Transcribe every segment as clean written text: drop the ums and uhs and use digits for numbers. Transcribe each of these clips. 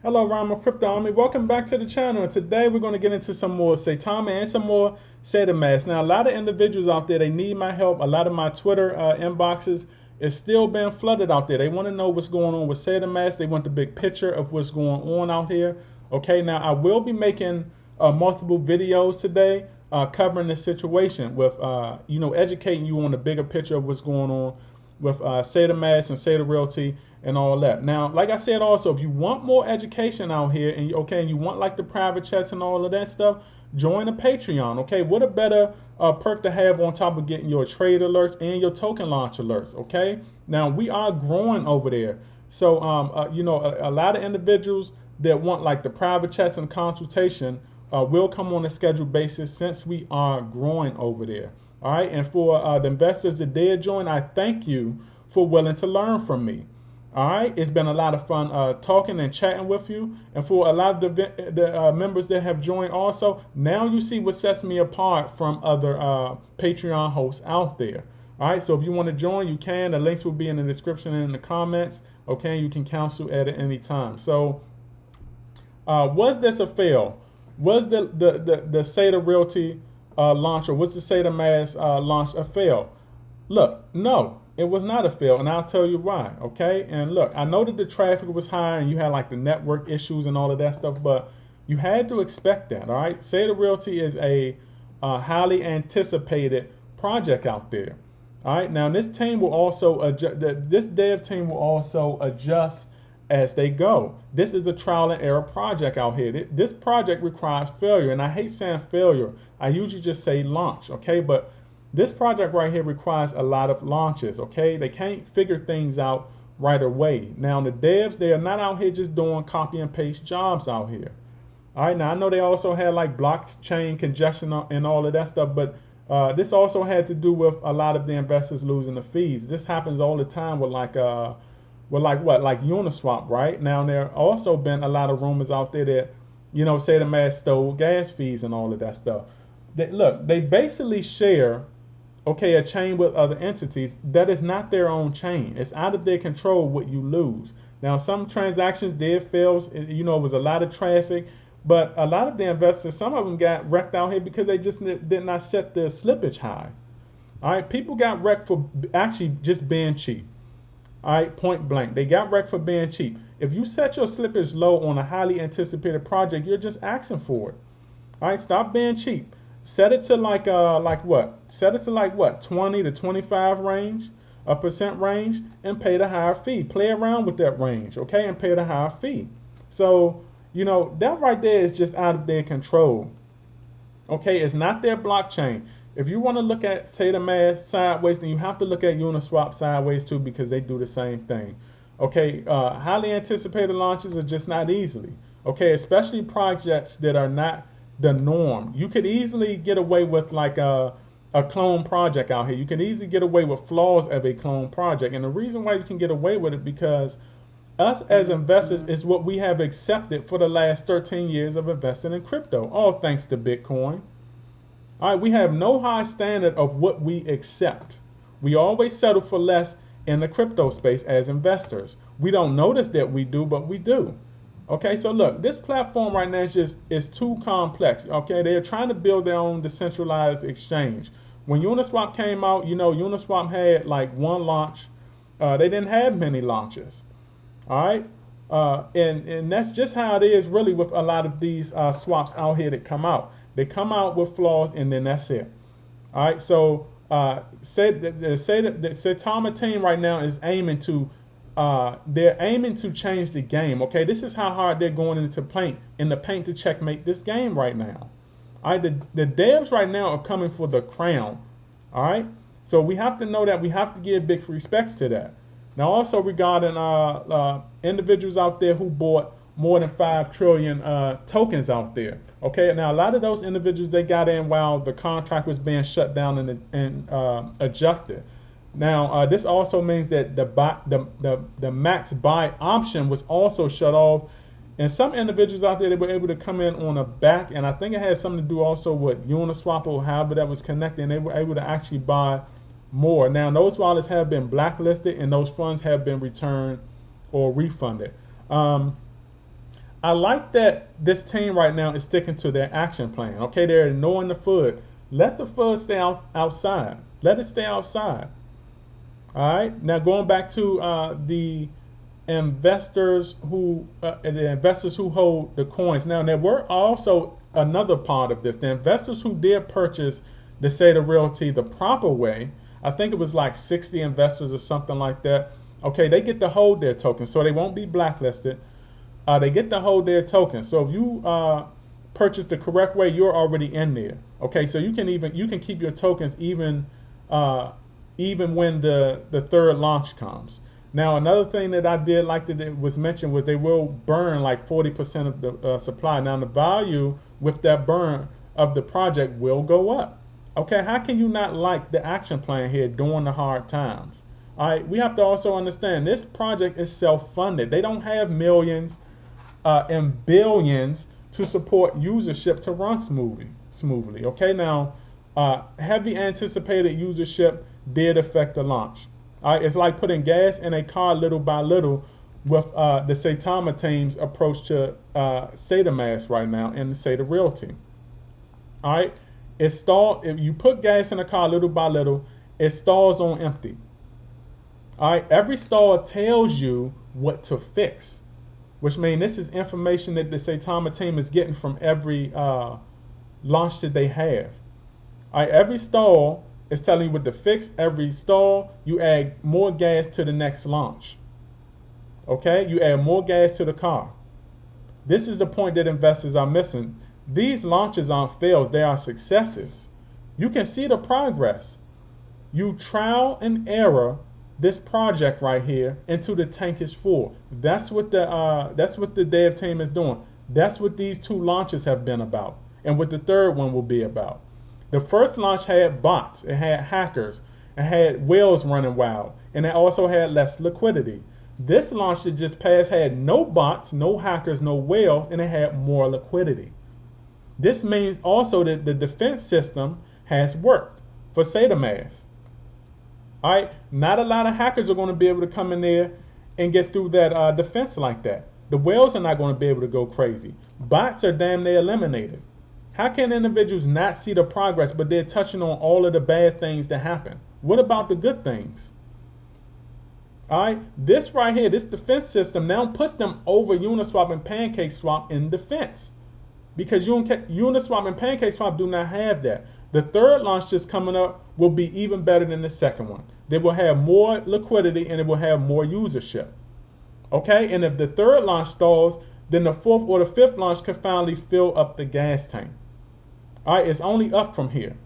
Hello, Rama Crypto Army. Welcome back to the channel. And today we're going to get into some more Saitama and some more SAITAMASK. Now, a lot of individuals out there, they need my help. A lot of my Twitter inboxes is still being flooded out there. They want to know what's going on with SAITAMASK. They want the big picture of what's going on out here. Okay, now I will be making multiple videos today covering this situation with, educating you on the bigger picture of what's going on with SAITAMASK and SAITAREALITY and all that. Now, like I said, also, if you want more education out here and you want like the private chats and all of that stuff, join a Patreon. Okay, what a better perk to have on top of getting your trade alerts and your token launch alerts. Okay, now we are growing over there. So, a lot of individuals that want like the private chats and consultation will come on a scheduled basis since we are growing over there. All right, and for the investors that did join, I thank you for willing to learn from me. All right, it's been a lot of fun talking and chatting with you. And for a lot of the members that have joined also, now you see what sets me apart from other Patreon hosts out there. All right, so if you want to join, you can. The links will be in the description and in the comments. Okay, you can cancel at any time. So was this a fail? Was the SAITAREALITY launch, or was the SAITAMASK launch a fail? Look, no, it was not a fail, and I'll tell you why, okay? And look, I know that the traffic was high and you had like the network issues and all of that stuff, but you had to expect that, all right? SAITAREALITY is a highly anticipated project out there, all right? Now, this team will also adjust, this dev team will also adjust as they go. This is a trial and error project out here. This project requires failure, and I hate saying failure. I usually just say launch, okay? But this project right here requires a lot of launches, okay? They can't figure things out right away. Now, the devs, they are not out here just doing copy and paste jobs out here. All right, now I know they also had like blockchain congestion and all of that stuff, but this also had to do with a lot of the investors losing the fees. This happens all the time with like Uniswap, right? Now, there also been a lot of rumors out there that, SAITAMASK stole gas fees and all of that stuff. They basically share, a chain with other entities that is not their own chain. It's out of their control what you lose. Now, some transactions did fail. It was a lot of traffic, but a lot of the investors, some of them got wrecked out here because they just did not set their slippage high. All right, people got wrecked for actually just being cheap. All right, point blank. They got wrecked for being cheap. If you set your slippage low on a highly anticipated project, you're just asking for it. All right, stop being cheap. Set it to like what? Set it to like what? 20 to 25 percent range, and pay the higher fee. Play around with that range, okay, and pay the higher fee. So, that right there is just out of their control. Okay, it's not their blockchain. If you want to look at SAITAMASK sideways, then you have to look at Uniswap sideways too, because they do the same thing. Okay, highly anticipated launches are just not easily. Okay, especially projects that are not the norm. You could easily get away with like a clone project out here. You can easily get away with flaws of a clone project. And the reason why you can get away with it, because us as investors is what we have accepted for the last 13 years of investing in crypto, all thanks to Bitcoin. All right, we have no high standard of what we accept. We always settle for less in the crypto space as investors. We don't notice that we do, but we do. Okay, so look, this platform right now is too complex. Okay, they're trying to build their own decentralized exchange. When Uniswap came out, Uniswap had like one launch. They didn't have many launches. All right, and that's just how it is really with a lot of these swaps out here that come out. They come out with flaws, and then that's it. All right, so the Saitama team right now is aiming to change the game. Okay, this is how hard they're going into the paint to checkmate this game right now. All right, the devs right now are coming for the crown. All right, so we have to know that. We have to give big respects to that. Now, also regarding individuals out there who bought more than 5 trillion tokens out there. Okay, now a lot of those individuals, they got in while the contract was being shut down and adjusted. Now, this also means that the max buy option was also shut off. And some individuals out there, they were able to come in on a back, and I think it had something to do also with Uniswap or however that was connected, and they were able to actually buy more. Now, those wallets have been blacklisted, and those funds have been returned or refunded. I like that this team right now is sticking to their action plan. Okay, they're ignoring the FUD. Let the FUD stay outside. Let it stay outside. All right. Now going back to the investors who hold the coins. Now there were also another part of this. The investors who did purchase the SAITAREALITY the proper way. I think it was like 60 investors or something like that. Okay, they get to hold their tokens, so they won't be blacklisted. They get to hold their tokens. So if you purchase the correct way, you're already in there. Okay, so you can keep your tokens even when the third launch comes. Now another thing that I did like that it was mentioned was they will burn like 40% of the supply. Now the value with that burn of the project will go up. Okay, how can you not like the action plan here during the hard times? All right, we have to also understand this project is self-funded. They don't have millions and billions to support usership to run smoothly. Okay, now heavy anticipated usership did affect the launch. All right, it's like putting gas in a car little by little with the SAITAMA team's approach to Saitamask right now in the SAITAREALITY. All right, it stalled. If you put gas in a car little by little, it stalls on empty. All right, every stall tells you what to fix, which means this is information that the SAITAMA team is getting from every launch that they have. All right, every stall is telling you what to fix. Every stall, you add more gas to the next launch. Okay, you add more gas to the car. This is the point that investors are missing. These launches aren't fails, they are successes. You can see the progress. You trial and error this project right here until the tank is full. That's what the dev team is doing. That's what these two launches have been about, and what the third one will be about. The first launch had bots, it had hackers, it had whales running wild, and it also had less liquidity. This launch that just passed had no bots, no hackers, no whales, and it had more liquidity. This means also that the defense system has worked for SAITAMAS. All right, not a lot of hackers are going to be able to come in there and get through that defense like that. The whales are not going to be able to go crazy. Bots are damn near eliminated. How can individuals not see the progress, but they're touching on all of the bad things that happen? What about the good things? All right, this right here, this defense system now puts them over Uniswap and PancakeSwap in defense, because Uniswap and PancakeSwap do not have that. The third launch just coming up will be even better than the second one. They will have more liquidity and it will have more usership. Okay, and if the third launch stalls, then the fourth or the fifth launch can finally fill up the gas tank. All right, it's only up from here.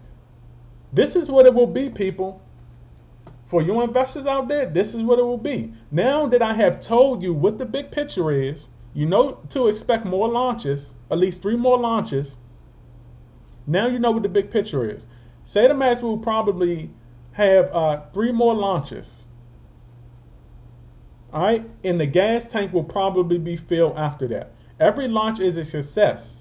This is what it will be, people. For you investors out there, this is what it will be. Now that I have told you what the big picture is, you know to expect more launches, at least 3 more launches. Now you know what the big picture is. SAITAMAS will probably have 3 more launches. All right, and the gas tank will probably be filled after that. Every launch is a success.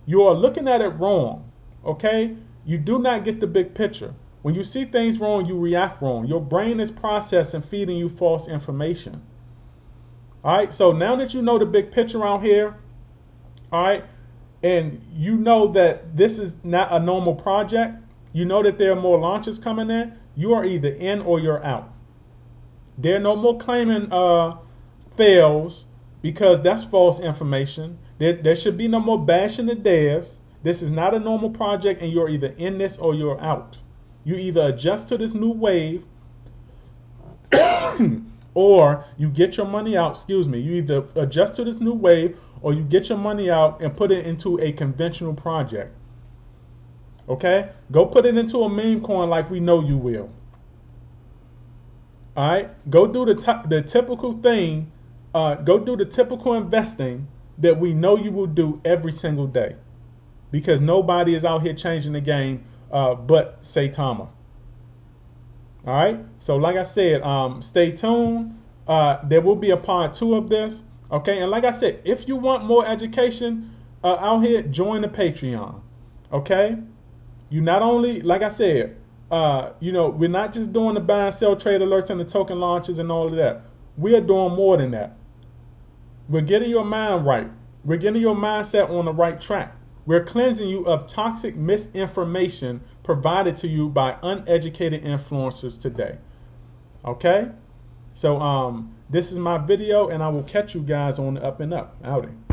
You are looking at it wrong, okay? You do not get the big picture. When you see things wrong, you react wrong. Your brain is processing, feeding you false information. All right, so now that you know the big picture out here, all right, and you know that this is not a normal project, you know that there are more launches coming in, you are either in or you're out. There are no more claiming fails, because that's false information. There should be no more bashing the devs. This is not a normal project, and you're either in this or you're out. You either adjust to this new wave or you get your money out. You either adjust to this new wave or you get your money out and put it into a conventional project. Okay? Go put it into a meme coin like we know you will. All right? Go do the typical thing. Go do the typical investing that we know you will do every single day, because nobody is out here changing the game but Saitama. All right? So like I said, stay tuned. There will be a part 2 of this. Okay? And like I said, if you want more education out here, join the Patreon. Okay? You not only, like I said, we're not just doing the buy and sell trade alerts and the token launches and all of that. We are doing more than that. We're getting your mind right. We're getting your mindset on the right track. We're cleansing you of toxic misinformation provided to you by uneducated influencers today. Okay? So this is my video, and I will catch you guys on the up and up. Outing.